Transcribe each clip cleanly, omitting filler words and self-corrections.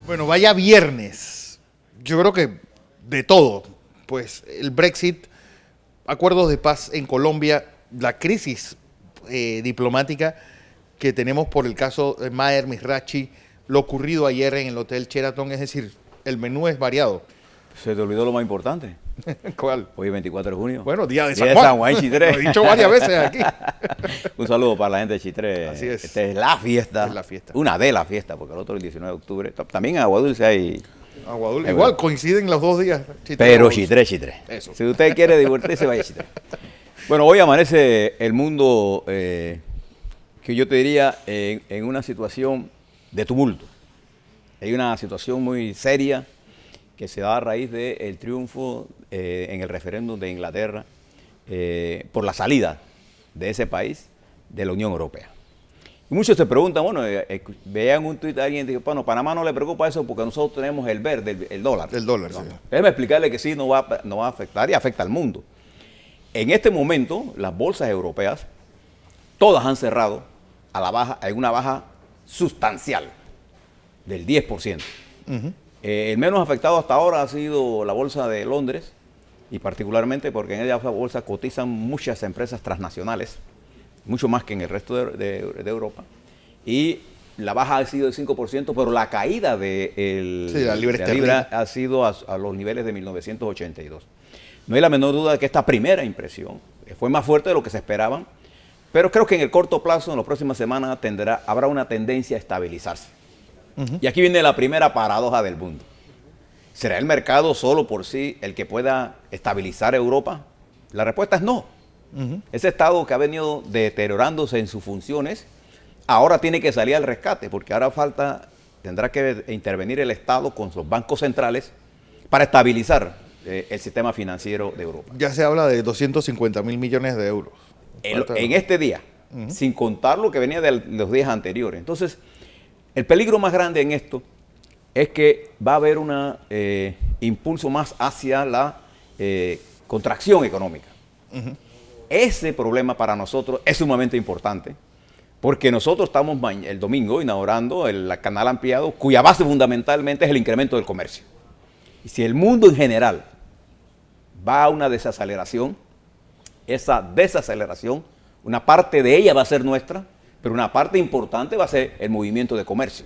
Bueno, vaya viernes. Yo creo que de todo. Pues el Brexit, acuerdos de paz en Colombia, la crisis diplomática que tenemos por el caso de Maher Mizrachi, lo ocurrido ayer en el Hotel Sheraton, es decir, el menú es variado. Se te olvidó lo más importante. ¿Cuál? Hoy es 24 de junio. Bueno, día de Día San Juan. de Chitré. Lo he dicho varias veces aquí. Un saludo para la gente de Chitré. Así es. Esta es la fiesta. Es la fiesta. Una de las fiestas, porque el otro es el 19 de octubre. También en Agua Dulce hay... Aguadulce. Igual coinciden los dos días. Pero Chitré. Eso. Si usted quiere divertirse, vaya a Chitré. Bueno, hoy amanece el mundo, que yo te diría, en una situación de tumulto. Hay una situación muy seria que se da a raíz del triunfo en el referéndum de Inglaterra por la salida de ese país de la Unión Europea. Y muchos se preguntan, bueno, vean un tuit de alguien y dicen, bueno, Panamá no le preocupa eso porque nosotros tenemos el verde, el dólar. El dólar, no. sí. Déjeme explicarle que sí, no va a afectar y afecta al mundo. En este momento, las bolsas europeas, todas han cerrado a la baja, hay una baja sustancial del 10%. El menos afectado hasta ahora ha sido la bolsa de Londres, y particularmente porque en esa bolsa cotizan muchas empresas transnacionales, mucho más que en el resto de Europa, y la baja ha sido del 5%, pero la caída de la libra ha sido a los niveles de 1982. No hay la menor duda de que esta primera impresión fue más fuerte de lo que se esperaban, pero creo que en el corto plazo, en las próximas semanas, habrá una tendencia a estabilizarse. Y aquí viene la primera paradoja del mundo. ¿Será el mercado solo por sí el que pueda estabilizar Europa? La respuesta es no. Ese Estado que ha venido deteriorándose en sus funciones, ahora tiene que salir al rescate, porque ahora tendrá que intervenir el Estado con sus bancos centrales para estabilizar el sistema financiero de Europa. Ya se habla de 250.000 millones de euros. En este día, sin contar lo que venía de los días anteriores. Entonces, el peligro más grande en esto es que va a haber un impulso más hacia la contracción económica. Ese problema para nosotros es sumamente importante, porque nosotros estamos el domingo inaugurando el canal ampliado, cuya base fundamentalmente es el incremento del comercio. Y si el mundo en general va a una desaceleración, esa desaceleración, una parte de ella va a ser nuestra, pero una parte importante va a ser el movimiento de comercio.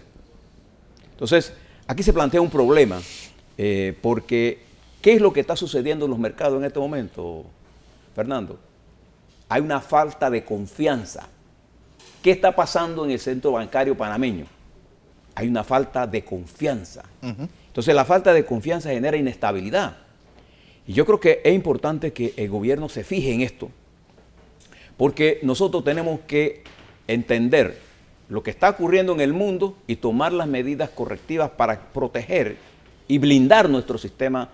Entonces, aquí se plantea un problema, porque ¿qué es lo que está sucediendo en los mercados en este momento, Fernando? Hay una falta de confianza. ¿Qué está pasando en el centro bancario panameño? Hay una falta de confianza. Entonces, la falta de confianza genera inestabilidad. Y yo creo que es importante que el gobierno se fije en esto, porque nosotros tenemos que entender lo que está ocurriendo en el mundo y tomar las medidas correctivas para proteger y blindar nuestro sistema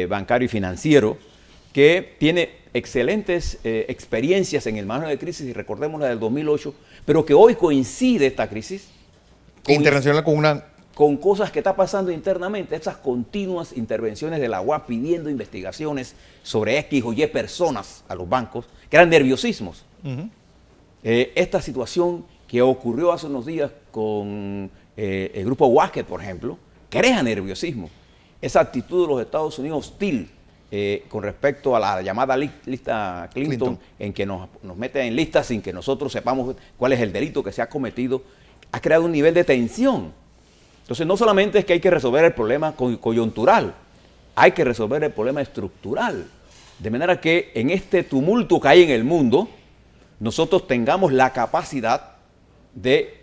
bancario y financiero, que tiene excelentes experiencias en el manejo de crisis, y recordemos la del 2008, pero que hoy coincide esta crisis internacional con cosas que está pasando internamente, esas continuas intervenciones de la UAP pidiendo investigaciones sobre X o Y personas a los bancos, que eran nerviosismos. Esta situación que ocurrió hace unos días con el grupo Wasket, por ejemplo, crea nerviosismo. Esa actitud de los Estados Unidos hostil con respecto a la llamada lista Clinton, en que nos mete en lista sin que nosotros sepamos cuál es el delito que se ha cometido, ha creado un nivel de tensión. Entonces, no solamente es que hay que resolver el problema coyuntural, hay que resolver el problema estructural. De manera que en este tumulto que hay en el mundo, nosotros tengamos la capacidad de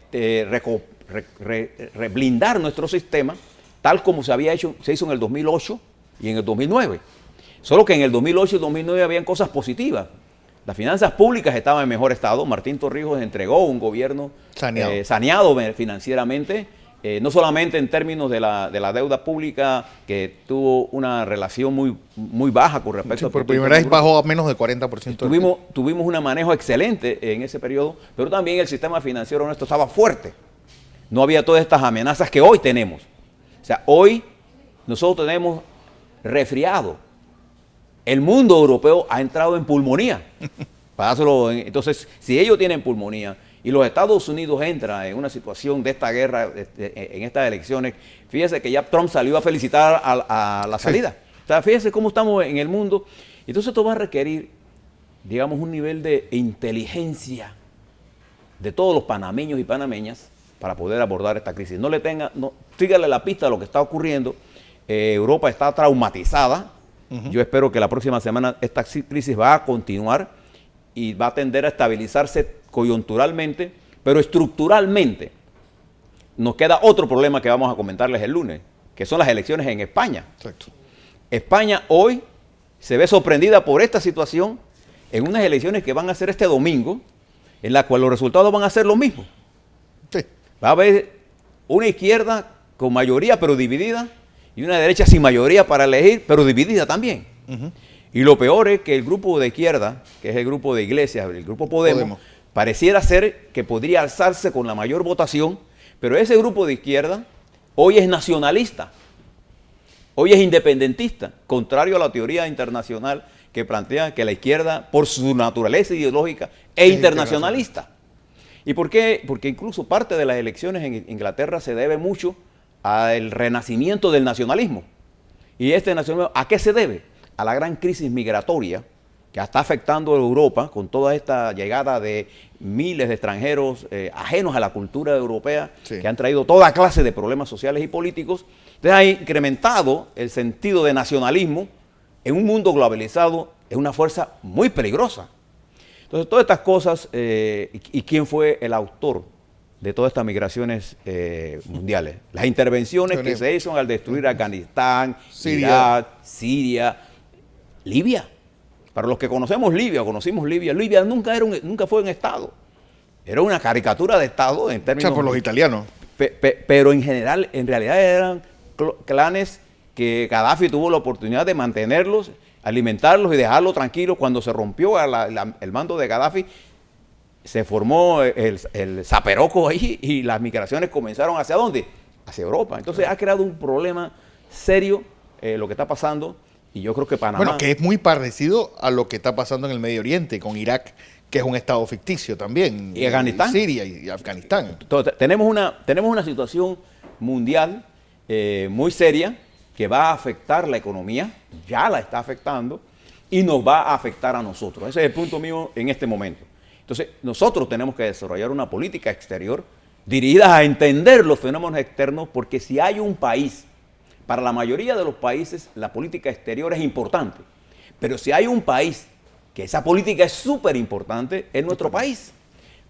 blindar nuestro sistema, tal como se hizo en el 2008 y en el 2009. Solo que en el 2008 y 2009 habían cosas positivas. Las finanzas públicas estaban en mejor estado. Martín Torrijos entregó un gobierno saneado financieramente, no solamente en términos de la deuda pública, que tuvo una relación muy baja con respecto a... Por primera vez bajó a menos del 40%. Tuvimos un manejo excelente en ese periodo, pero también el sistema financiero nuestro estaba fuerte. No había todas estas amenazas que hoy tenemos. O sea, hoy nosotros tenemos resfriado. El mundo europeo ha entrado en pulmonía. Entonces, si ellos tienen pulmonía y los Estados Unidos entran en una situación de esta guerra, en estas elecciones, fíjese que ya Trump salió a felicitar a la salida. O sea, fíjese cómo estamos en el mundo. Entonces esto va a requerir, digamos, un nivel de inteligencia de todos los panameños y panameñas para poder abordar esta crisis. Sígale la pista a lo que está ocurriendo. Europa está traumatizada. Yo espero que la próxima semana esta crisis va a continuar y va a tender a estabilizarse coyunturalmente, pero estructuralmente. Nos queda otro problema que vamos a comentarles el lunes, que son las elecciones en España. Exacto. España hoy se ve sorprendida por esta situación en unas elecciones que van a ser este domingo, en la cual los resultados van a ser los mismos. Sí. Va a haber una izquierda con mayoría pero dividida y una derecha sin mayoría para elegir pero dividida también. Y lo peor es que el grupo de izquierda, que es el grupo de Iglesias, el grupo Podemos, pareciera ser que podría alzarse con la mayor votación, pero ese grupo de izquierda hoy es nacionalista, hoy es independentista, contrario a la teoría internacional que plantea que la izquierda, por su naturaleza ideológica, es internacionalista. ¿Y por qué? Porque incluso parte de las elecciones en Inglaterra se debe mucho al renacimiento del nacionalismo. ¿Y este nacionalismo a qué se debe? A la gran crisis migratoria que está afectando a Europa con toda esta llegada de miles de extranjeros ajenos a la cultura europea, que han traído toda clase de problemas sociales y políticos. Entonces ha incrementado el sentido de nacionalismo en un mundo globalizado, es una fuerza muy peligrosa. Entonces todas estas cosas, ¿y quién fue el autor de todas estas migraciones mundiales? Las intervenciones que se hizo al destruir Afganistán, Irak, Siria, Libia. Para los que conocimos Libia, Libia nunca fue un Estado. Era una caricatura de Estado en términos... O sea, por los italianos. Pero en general, en realidad eran clanes que Gaddafi tuvo la oportunidad de mantenerlos, alimentarlos y dejarlos tranquilos. Cuando se rompió el mando de Gaddafi, se formó el zaperoco ahí y las migraciones comenzaron ¿hacia dónde? Hacia Europa. Entonces ha creado un problema serio lo que está pasando. Y yo creo que Panamá... Bueno, que es muy parecido a lo que está pasando en el Medio Oriente, con Irak, que es un estado ficticio también. Y Afganistán. Siria y Afganistán. Entonces, tenemos una situación mundial muy seria que va a afectar la economía, ya la está afectando, y nos va a afectar a nosotros. Ese es el punto mío en este momento. Entonces, nosotros tenemos que desarrollar una política exterior dirigida a entender los fenómenos externos, porque si hay un país... Para la mayoría de los países, la política exterior es importante. Pero si hay un país que esa política es súper importante, es nuestro país.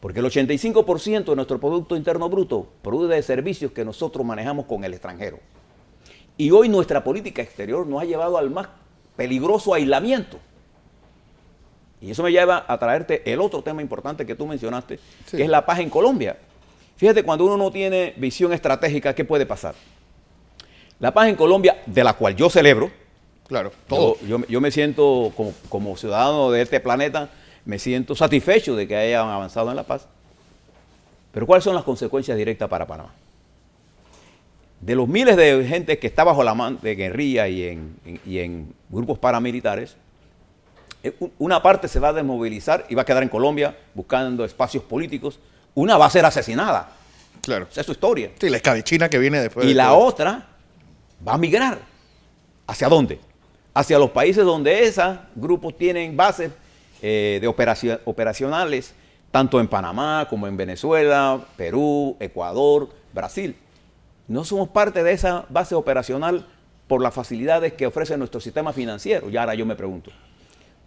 Porque el 85% de nuestro Producto Interno Bruto produce de servicios que nosotros manejamos con el extranjero. Y hoy nuestra política exterior nos ha llevado al más peligroso aislamiento. Y eso me lleva a traerte el otro tema importante que tú mencionaste, que es la paz en Colombia. Fíjate, cuando uno no tiene visión estratégica, ¿qué puede pasar? La paz en Colombia, de la cual yo celebro, claro, todo. Yo me siento, como ciudadano de este planeta, me siento satisfecho de que hayan avanzado en la paz. Pero ¿cuáles son las consecuencias directas para Panamá? De los miles de gente que está bajo la mano de guerrilla y en grupos paramilitares, una parte se va a desmovilizar y va a quedar en Colombia buscando espacios políticos. Una va a ser asesinada. Claro. Esa es su historia. Sí, la escabechina que viene después. Y la otra va a migrar. ¿Hacia dónde? Hacia los países donde esos grupos tienen bases operacionales, tanto en Panamá como en Venezuela, Perú, Ecuador, Brasil. No somos parte de esa base operacional por las facilidades que ofrece nuestro sistema financiero. Y ahora yo me pregunto,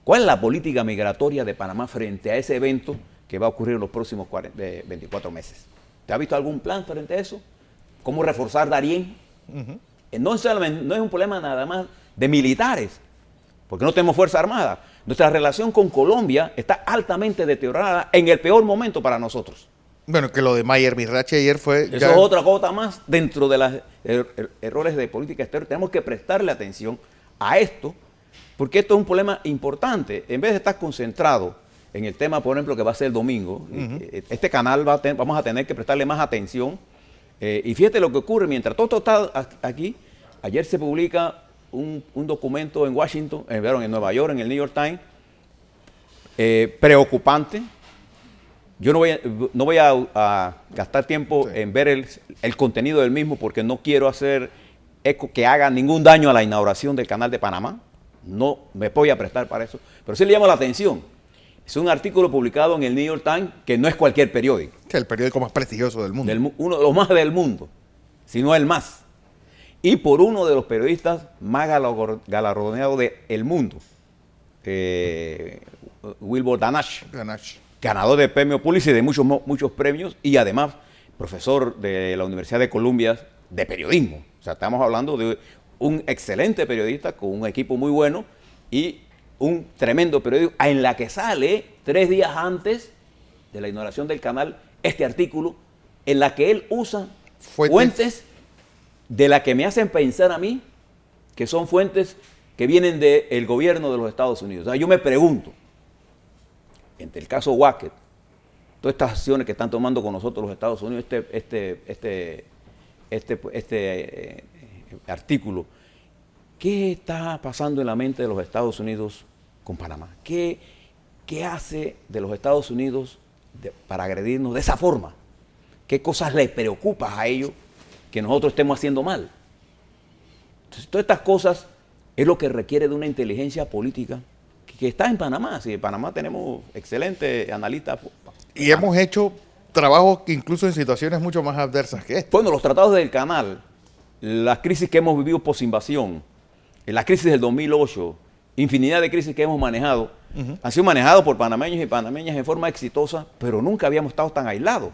¿cuál es la política migratoria de Panamá frente a ese evento que va a ocurrir en los próximos 24 meses? ¿Te has visto algún plan frente a eso? ¿Cómo reforzar Darién? No es un problema nada más de militares, porque no tenemos Fuerza Armada. Nuestra relación con Colombia está altamente deteriorada en el peor momento para nosotros. Bueno, que lo de Mayer Birrache ayer fue... Eso es otra cosa más dentro de los errores de política exterior. Tenemos que prestarle atención a esto, porque esto es un problema importante. En vez de estar concentrado en el tema, por ejemplo, que va a ser el domingo, este canal vamos a tener que prestarle más atención. Y fíjate lo que ocurre, mientras todo está aquí, ayer se publica un documento en Washington, en Nueva York, en el New York Times, preocupante, Yo no voy a gastar tiempo en ver el contenido del mismo porque no quiero hacer eco que haga ningún daño a la inauguración del Canal de Panamá. No me voy a prestar para eso. Pero sí le llamo la atención. Es un artículo publicado en el New York Times, que no es cualquier periódico. Que es el periódico más prestigioso del mundo. Uno de los más del mundo, si no el más. Y por uno de los periodistas más galardoneados del mundo, Wilbur Danash, ganador del premio Pulitzer y de muchos premios, y además profesor de la Universidad de Columbia de periodismo. O sea, estamos hablando de un excelente periodista con un equipo muy bueno y un tremendo periódico en la que sale 3 días antes de la inauguración del canal este artículo en la que él usa fuentes de las que me hacen pensar a mí que son fuentes que vienen del gobierno de los Estados Unidos. O sea, yo me pregunto, entre el caso Wackett, todas estas acciones que están tomando con nosotros los Estados Unidos, este artículo, ¿qué está pasando en la mente de los Estados Unidos con Panamá? ¿Qué hace de los Estados Unidos para agredirnos de esa forma? ¿Qué cosas les preocupa a ellos que nosotros estemos haciendo mal? Entonces, todas estas cosas es lo que requiere de una inteligencia política que está en Panamá. Sí, en Panamá tenemos excelentes analistas. Y hemos hecho trabajos que incluso en situaciones mucho más adversas que esta. Bueno, los tratados del canal, las crisis que hemos vivido post-invasión, la crisis del 2008, infinidad de crisis que hemos manejado, han sido manejados por panameños y panameñas en forma exitosa, pero nunca habíamos estado tan aislados.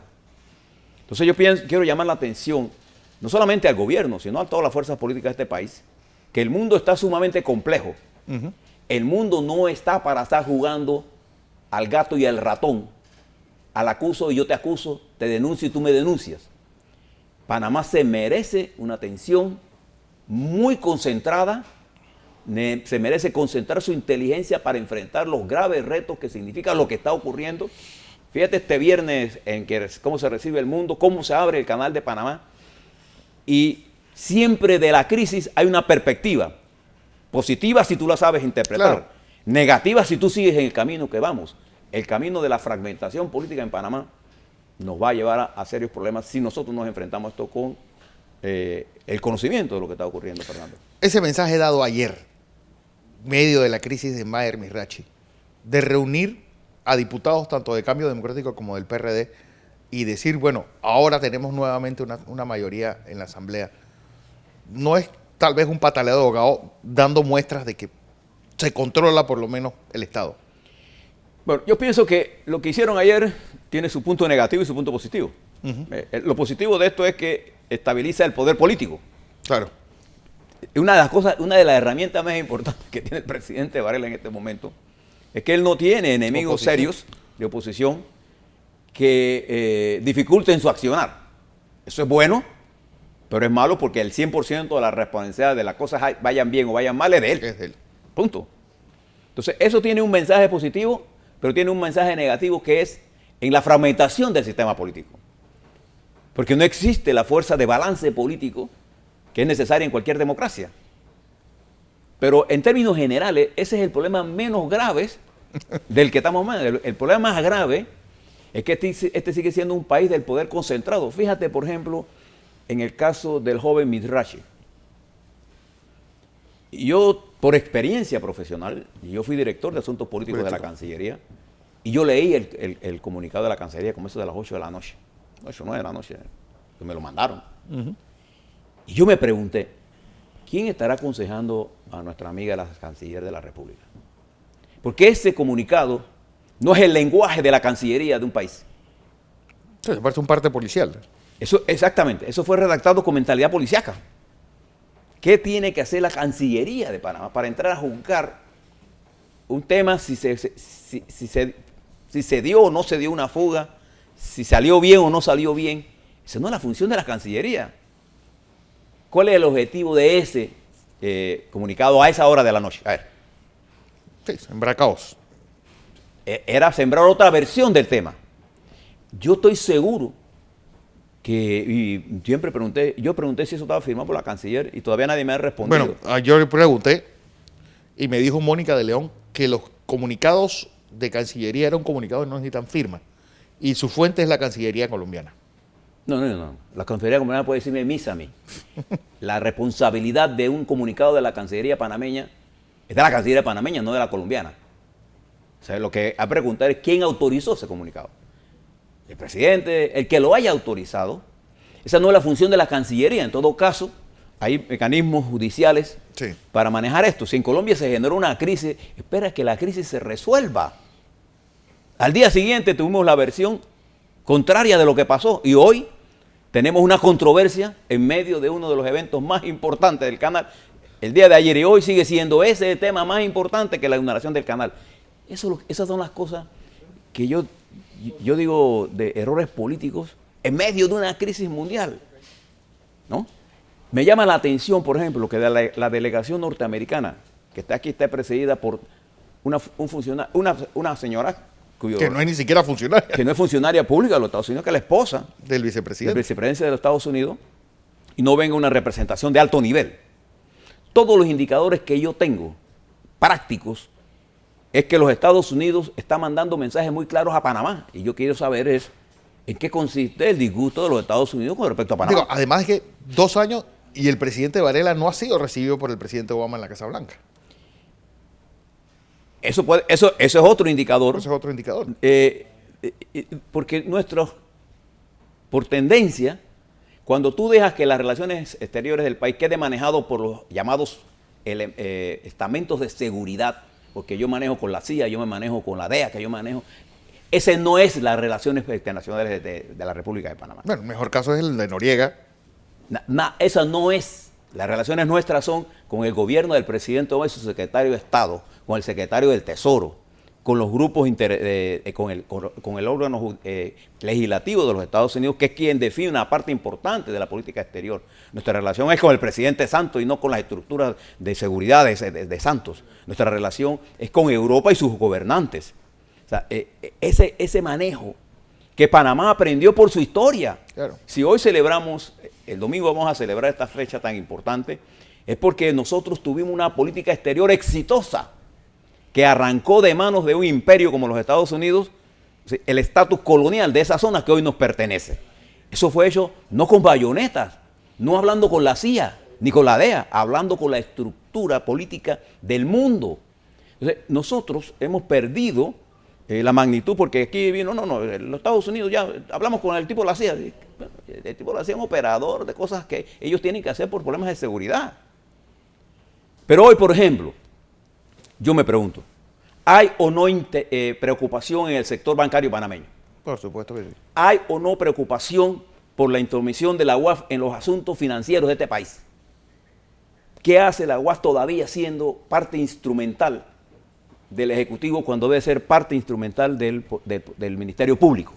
Entonces yo quiero llamar la atención, no solamente al gobierno, sino a todas las fuerzas políticas de este país, que el mundo está sumamente complejo. El mundo no está para estar jugando al gato y al ratón, al acuso y yo te acuso, te denuncio y tú me denuncias. Panamá se merece una atención muy concentrada, se merece concentrar su inteligencia para enfrentar los graves retos que significa lo que está ocurriendo. Fíjate este viernes en que cómo se recibe el mundo, cómo se abre el canal de Panamá. Y siempre de la crisis hay una perspectiva positiva si tú la sabes interpretar, claro. Negativa si tú sigues en el camino que vamos. El camino de la fragmentación política en Panamá nos va a llevar a serios problemas si nosotros nos enfrentamos a esto con el conocimiento de lo que está ocurriendo, Fernando. Ese mensaje dado ayer, medio de la crisis de Maher Mirachi, de reunir a diputados tanto de Cambio Democrático como del PRD y decir, bueno, ahora tenemos nuevamente una mayoría en la Asamblea, no es tal vez un pataleado de abogado dando muestras de que se controla por lo menos el Estado. Bueno, yo pienso que lo que hicieron ayer tiene su punto negativo y su punto positivo. Lo positivo de esto es que estabiliza el poder político. Claro. Una de las herramientas más importantes que tiene el presidente Varela en este momento es que él no tiene enemigos serios de oposición que dificulten su accionar. Eso es bueno, pero es malo porque el 100% de la responsabilidad de las cosas vayan bien o vayan mal es de él. Es de él. Punto. Entonces, eso tiene un mensaje positivo, pero tiene un mensaje negativo que es en la fragmentación del sistema político. Porque no existe la fuerza de balance político que es necesaria en cualquier democracia. Pero en términos generales, ese es el problema menos grave del que estamos mal. El problema más grave es que este sigue siendo un país del poder concentrado. Fíjate, por ejemplo, en el caso del joven Mirachi. Yo, por experiencia profesional, yo fui director de Asuntos Políticos de la Cancillería, y yo leí el comunicado de la Cancillería como eso de las 8 de la noche. 8 o 9 de la noche, que me lo mandaron. Y yo me pregunté, ¿quién estará aconsejando a nuestra amiga la Canciller de la República? Porque ese comunicado no es el lenguaje de la Cancillería de un país. Sí, parece un parte policial. Eso, exactamente, eso fue redactado con mentalidad policíaca. ¿Qué tiene que hacer la Cancillería de Panamá para entrar a juzgar un tema si se dio o no se dio una fuga, si salió bien o no salió bien? Esa no es la función de la Cancillería. ¿Cuál es el objetivo de ese comunicado a esa hora de la noche? A ver. Sí, sembrar caos. Era sembrar otra versión del tema. Yo estoy seguro y siempre yo pregunté si eso estaba firmado por la Canciller y todavía nadie me ha respondido. Bueno, yo le pregunté y me dijo Mónica de León que los comunicados de Cancillería eran comunicados que no necesitan firma, y su fuente es la Cancillería colombiana. No. La Cancillería colombiana puede decirme misa a mí. La responsabilidad de un comunicado de la Cancillería panameña es de la Cancillería panameña, no de la colombiana. O sea, lo que hay que preguntar es quién autorizó ese comunicado. El presidente, el que lo haya autorizado. Esa no es la función de la Cancillería. En todo caso, hay mecanismos judiciales para manejar esto. Si en Colombia se generó una crisis, espera que la crisis se resuelva. Al día siguiente tuvimos la versión contraria de lo que pasó y hoy tenemos una controversia en medio de uno de los eventos más importantes del canal. El día de ayer y hoy sigue siendo ese tema más importante que la inauguración del canal. Esas son las cosas que yo digo de errores políticos en medio de una crisis mundial, ¿no? Me llama la atención, por ejemplo, que la delegación norteamericana que está aquí está presidida por una señora que no es ni siquiera funcionaria. Que no es funcionaria pública de los Estados Unidos, que es la esposa del vicepresidente. Del vicepresidente de los Estados Unidos, y no venga una representación de alto nivel. Todos los indicadores que yo tengo, prácticos, es que los Estados Unidos están mandando mensajes muy claros a Panamá. Y yo quiero saber en qué consiste el disgusto de los Estados Unidos con respecto a Panamá. Además que 2 años y el presidente Varela no ha sido recibido por el presidente Obama en la Casa Blanca. Eso es otro indicador. Eso es otro indicador. Porque por tendencia, cuando tú dejas que las relaciones exteriores del país quede manejado por los llamados estamentos de seguridad, porque yo manejo con la CIA, yo me manejo con la DEA, que yo manejo. Ese no es las relaciones internacionales de la República de Panamá. Bueno, el mejor caso es el de Noriega. Esa no es. Las relaciones nuestras son con el gobierno del presidente Obama y su secretario de Estado, con el secretario del Tesoro, con los grupos, con el órgano legislativo de los Estados Unidos, que es quien define una parte importante de la política exterior. Nuestra relación es con el presidente Santos y no con las estructuras de seguridad de Santos. Nuestra relación es con Europa y sus gobernantes. O sea, ese manejo que Panamá aprendió por su historia. Claro. Si hoy celebramos, el domingo vamos a celebrar esta fecha tan importante, es porque nosotros tuvimos una política exterior exitosa que arrancó de manos de un imperio como los Estados Unidos el estatus colonial de esa zona que hoy nos pertenece. Eso fue hecho no con bayonetas, no hablando con la CIA ni con la DEA, hablando con la estructura política del mundo. Entonces, nosotros hemos perdido la magnitud, porque aquí vino, los Estados Unidos ya hablamos con el tipo de la CIA. El tipo de la CIA es un operador de cosas que ellos tienen que hacer por problemas de seguridad. Pero hoy, por ejemplo, yo me pregunto, ¿hay o no preocupación en el sector bancario panameño? Por supuesto que sí. ¿Hay o no preocupación por la intromisión de la UAF en los asuntos financieros de este país? ¿Qué hace la UAF todavía siendo parte instrumental del Ejecutivo cuando debe ser parte instrumental del Ministerio Público?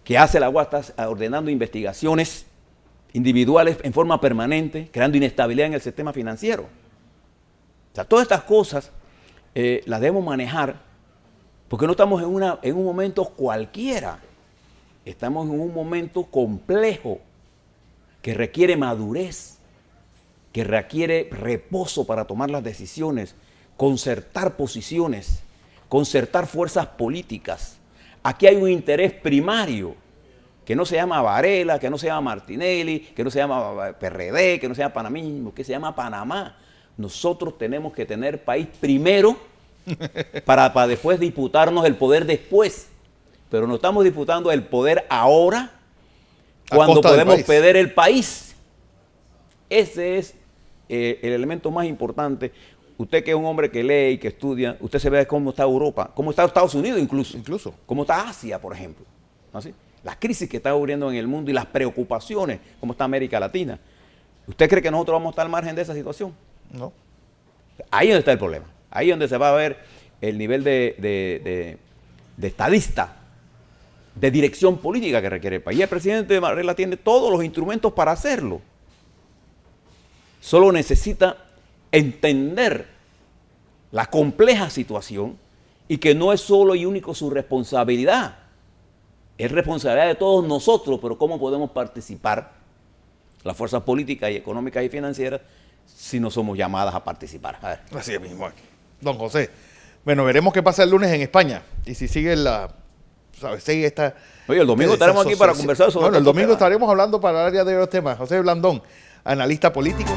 ¿Qué hace la UAF? Está ordenando investigaciones individuales en forma permanente, creando inestabilidad en el sistema financiero. O sea, todas estas cosas las debemos manejar porque no estamos en un momento cualquiera. Estamos en un momento complejo que requiere madurez, que requiere reposo para tomar las decisiones, concertar posiciones, concertar fuerzas políticas. Aquí hay un interés primario que no se llama Varela, que no se llama Martinelli, que no se llama PRD, que no se llama panameñismo, que se llama Panamá. Nosotros tenemos que tener país primero para después disputarnos el poder después. Pero no estamos disputando el poder ahora cuando podemos perder el país. Ese es el elemento más importante. Usted que es un hombre que lee y que estudia, usted se ve cómo está Europa, cómo está Estados Unidos incluso. Cómo está Asia, por ejemplo. ¿No? ¿Sí? Las crisis que están ocurriendo en el mundo y las preocupaciones, cómo está América Latina. ¿Usted cree que nosotros vamos a estar al margen de esa situación? No. Ahí es donde está el problema. Ahí es donde se va a ver el nivel de estadista, de dirección política que requiere el país. Y el presidente Varela tiene todos los instrumentos para hacerlo. Solo necesita entender la compleja situación y que no es solo y único su responsabilidad. Es responsabilidad de todos nosotros, pero ¿cómo podemos participar las fuerzas políticas y económicas y financieras si no somos llamadas a participar? A ver. Así es mismo. Don José, bueno, veremos qué pasa el lunes en España y si sigue ¿sabes? Sí, esta, Oye, el domingo estaremos aquí para conversar sobre Bueno, el otro domingo tema. estaremos hablando para el área de los temas. José Blandón, analista político.